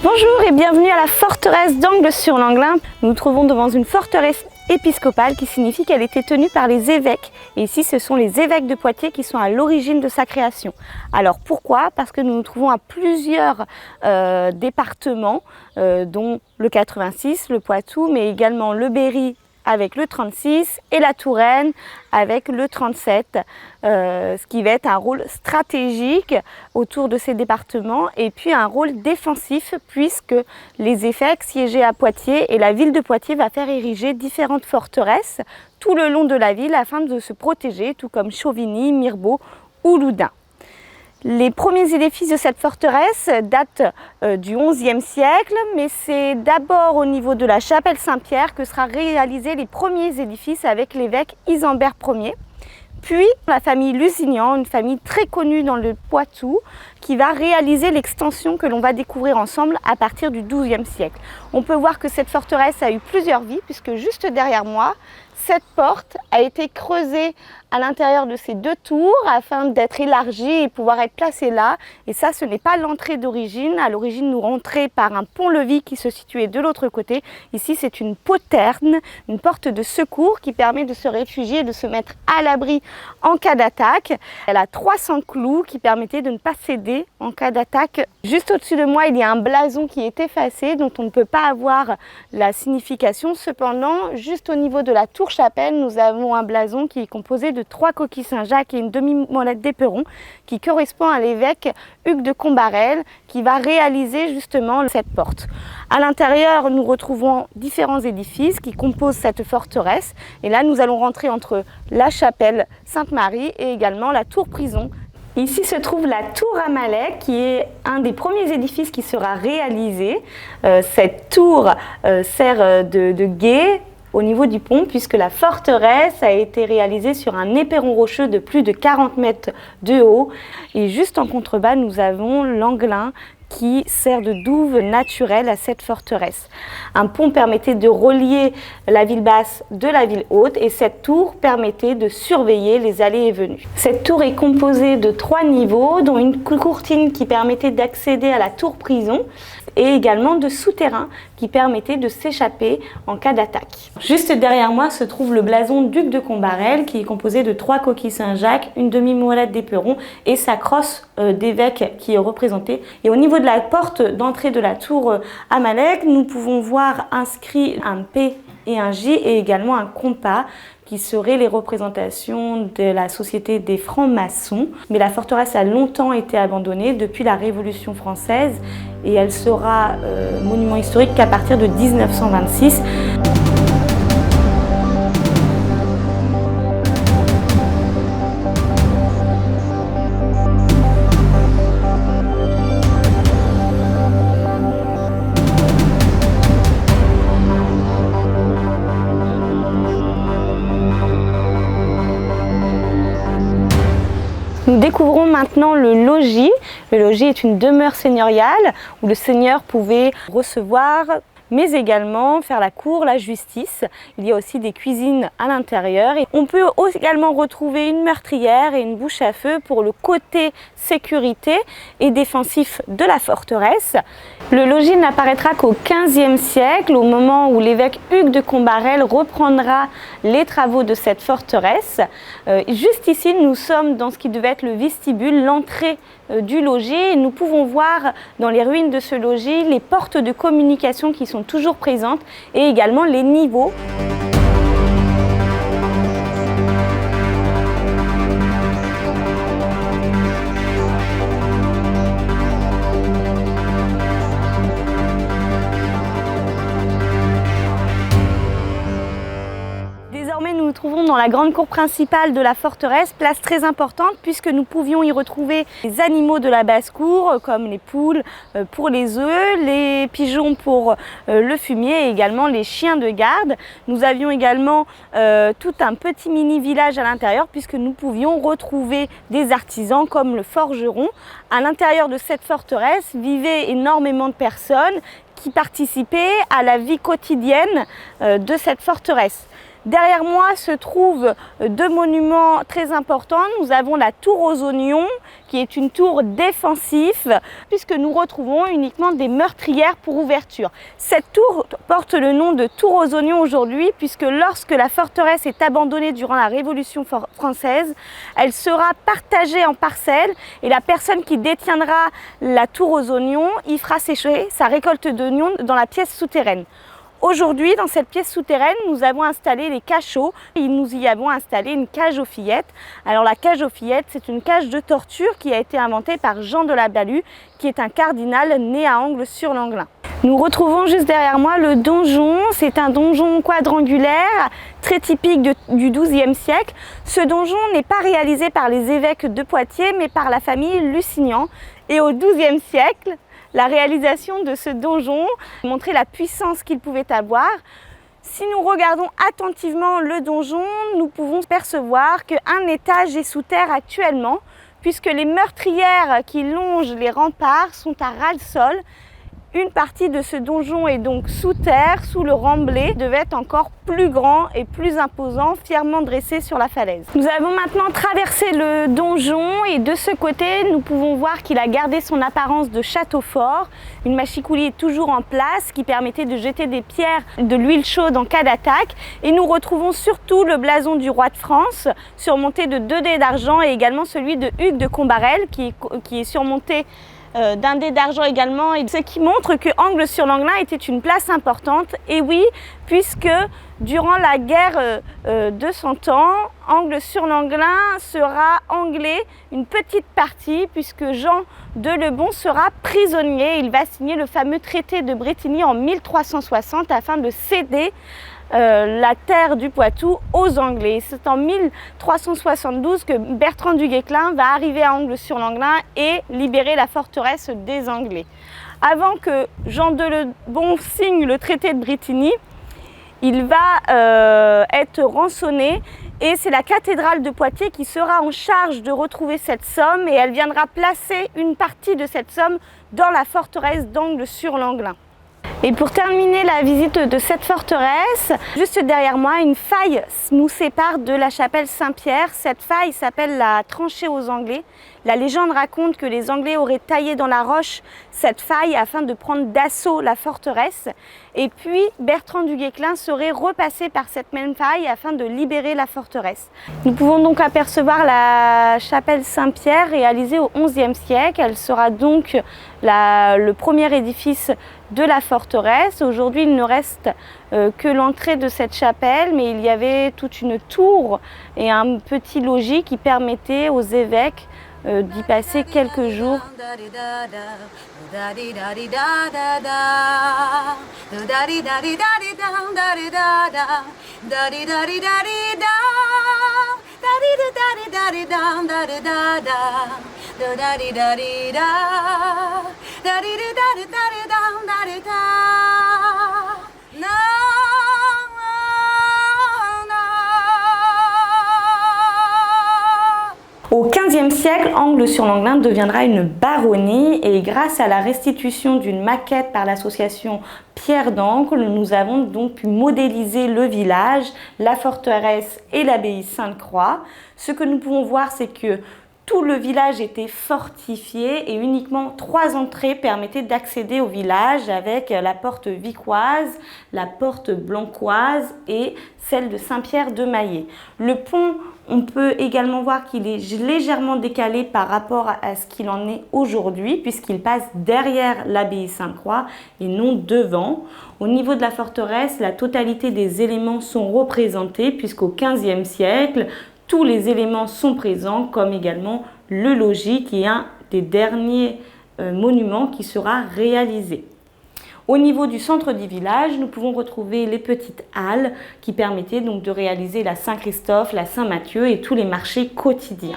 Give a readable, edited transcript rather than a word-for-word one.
Bonjour et bienvenue à la forteresse d'Angles-sur-Langlin. Nous nous trouvons devant une forteresse épiscopale qui signifie qu'elle était tenue par les évêques. Et ici, ce sont les évêques de Poitiers qui sont à l'origine de sa création. Alors pourquoi? Parce que nous nous trouvons à plusieurs départements, dont le 86, le Poitou, mais également le Berry avec le 36 et la Touraine avec le 37, ce qui va être un rôle stratégique autour de ces départements et puis un rôle défensif puisque les évêques siégeaient à Poitiers et la ville de Poitiers va faire ériger différentes forteresses tout le long de la ville afin de se protéger, tout comme Chauvigny, Mirebeau ou Loudun. Les premiers édifices de cette forteresse datent du XIe siècle, mais c'est d'abord au niveau de la chapelle Saint-Pierre que sera réalisés les premiers édifices avec l'évêque Isambert Ier. Puis la famille Lusignan, une famille très connue dans le Poitou, qui va réaliser l'extension que l'on va découvrir ensemble à partir du XIIe siècle. On peut voir que cette forteresse a eu plusieurs vies, puisque juste derrière moi, cette porte a été creusée à l'intérieur de ces deux tours afin d'être élargie et pouvoir être placée là. Et ça, ce n'est pas l'entrée d'origine. À l'origine, nous rentrions par un pont-levis qui se situait de l'autre côté. Ici, c'est une poterne, une porte de secours qui permet de se réfugier et de se mettre à l'abri en cas d'attaque. Elle a 300 clous qui permettaient de ne pas céder en cas d'attaque. Juste au-dessus de moi, il y a un blason qui est effacé, dont on ne peut pas avoir la signification. Cependant, juste au niveau de la tour-chapelle, nous avons un blason qui est composé de 3 coquilles Saint-Jacques et une demi-molette d'éperon qui correspond à l'évêque Hugues de Combarel qui va réaliser justement cette porte. À l'intérieur, nous retrouvons différents édifices qui composent cette forteresse et là, nous allons rentrer entre la chapelle Sainte-Marie et également la tour-prison. Ici se trouve la tour Amalek qui est un des premiers édifices qui sera réalisé. Cette tour sert de guet au niveau du pont puisque la forteresse a été réalisée sur un éperon rocheux de plus de 40 mètres de haut. Et juste en contrebas, nous avons l'Anglin qui sert de douve naturelle à cette forteresse. Un pont permettait de relier la ville basse de la ville haute et cette tour permettait de surveiller les allées et venues. Cette tour est composée de 3 niveaux, dont une courtine qui permettait d'accéder à la tour prison et également de souterrains qui permettaient de s'échapper en cas d'attaque. Juste derrière moi se trouve le blason Duc de Combarel qui est composé de 3 coquilles Saint-Jacques, une demi-molette d'éperon et sa crosse d'évêque qui est représentée. Et au niveau de la porte d'entrée de la tour Amalek, nous pouvons voir inscrit un P et un J et également un compas qui seraient les représentations de la société des francs-maçons. Mais la forteresse a longtemps été abandonnée depuis la Révolution française et elle sera monument historique qu'à partir de 1926. Nous découvrons maintenant le logis. Le logis est une demeure seigneuriale où le seigneur pouvait recevoir, mais également faire la cour, la justice. Il y a aussi des cuisines à l'intérieur. Et on peut également retrouver une meurtrière et une bouche à feu pour le côté sécurité et défensif de la forteresse. Le logis n'apparaîtra qu'au XVe siècle, au moment où l'évêque Hugues de Combarel reprendra les travaux de cette forteresse. Juste ici, nous sommes dans ce qui devait être le vestibule, l'entrée du logis. Et nous pouvons voir dans les ruines de ce logis les portes de communication qui sont toujours présentes et également les niveaux. Nous nous trouvons dans la grande cour principale de la forteresse, place très importante puisque nous pouvions y retrouver les animaux de la basse-cour comme les poules pour les œufs, les pigeons pour le fumier et également les chiens de garde. Nous avions également tout un petit mini-village à l'intérieur puisque nous pouvions retrouver des artisans comme le forgeron. À l'intérieur de cette forteresse vivaient énormément de personnes qui participaient à la vie quotidienne de cette forteresse. Derrière moi se trouvent deux monuments très importants. Nous avons la tour aux oignons, qui est une tour défensive, puisque nous retrouvons uniquement des meurtrières pour ouverture. Cette tour porte le nom de tour aux oignons aujourd'hui, puisque lorsque la forteresse est abandonnée durant la Révolution française, elle sera partagée en parcelles et la personne qui détiendra la tour aux oignons y fera sécher sa récolte d'oignons dans la pièce souterraine. Aujourd'hui, dans cette pièce souterraine, nous avons installé les cachots et nous y avons installé une cage aux fillettes. Alors la cage aux fillettes, c'est une cage de torture qui a été inventée par Jean de la Balue, qui est un cardinal né à Angles-sur-Langlin. Nous retrouvons juste derrière moi le donjon. C'est un donjon quadrangulaire très typique du XIIe siècle. Ce donjon n'est pas réalisé par les évêques de Poitiers, mais par la famille Lusignan. Et au XIIe siècle, la réalisation de ce donjon montrait la puissance qu'il pouvait avoir. Si nous regardons attentivement le donjon, nous pouvons percevoir qu'un étage est sous terre actuellement, puisque les meurtrières qui longent les remparts sont à ras-le-sol. Une partie de ce donjon est donc sous terre, sous le remblai, devait être encore plus grand et plus imposant, fièrement dressé sur la falaise. Nous avons maintenant traversé le donjon et de ce côté, nous pouvons voir qu'il a gardé son apparence de château fort. Une mâchicoulis est toujours en place qui permettait de jeter des pierres, de l'huile chaude en cas d'attaque. Et nous retrouvons surtout le blason du roi de France, surmonté de 2 dés d'argent et également celui de Hugues de Combarel qui est surmonté d'un dé d'argent également, et ce qui montre que Angles-sur-Langlin était une place importante. Et oui, puisque durant la guerre de 100 ans, Angles-sur-Langlin sera anglais une petite partie, puisque Jean de Lebon sera prisonnier. Il va signer le fameux traité de Bretigny en 1360 afin de céder la terre du Poitou aux Anglais. C'est en 1372 que Bertrand du Guesclin va arriver à Angles-sur-Langlin et libérer la forteresse des Anglais. Avant que Jean de Lebon signe le traité de Bretigny, il va être rançonné et c'est la cathédrale de Poitiers qui sera en charge de retrouver cette somme et elle viendra placer une partie de cette somme dans la forteresse d'Angles-sur-Langlin. Et pour terminer la visite de cette forteresse, juste derrière moi, une faille nous sépare de la chapelle Saint-Pierre. Cette faille s'appelle la tranchée aux Anglais. La légende raconte que les Anglais auraient taillé dans la roche cette faille afin de prendre d'assaut la forteresse. Et puis Bertrand du Guesclin serait repassé par cette même faille afin de libérer la forteresse. Nous pouvons donc apercevoir la chapelle Saint-Pierre réalisée au XIe siècle. Elle sera donc le premier édifice de la forteresse. Aujourd'hui, il ne reste que l'entrée de cette chapelle, mais il y avait toute une tour et un petit logis qui permettait aux évêques d'y passer quelques jours. Au XVe siècle, Angles-sur-Langlin deviendra une baronnie et grâce à la restitution d'une maquette par l'association Pierre d'Ancre, nous avons donc pu modéliser le village, la forteresse et l'abbaye Sainte-Croix. Ce que nous pouvons voir, c'est que tout le village était fortifié et uniquement 3 entrées permettaient d'accéder au village avec la porte vicoise, la porte blancoise et celle de Saint-Pierre de Maillé. Le pont, on peut également voir qu'il est légèrement décalé par rapport à ce qu'il en est aujourd'hui puisqu'il passe derrière l'abbaye Sainte-Croix et non devant. Au niveau de la forteresse, la totalité des éléments sont représentés puisqu'au XVe siècle, tous les éléments sont présents, comme également le logis qui est un des derniers monuments qui sera réalisé. Au niveau du centre du village, nous pouvons retrouver les petites halles qui permettaient donc de réaliser la Saint-Christophe, la Saint-Matthieu et tous les marchés quotidiens.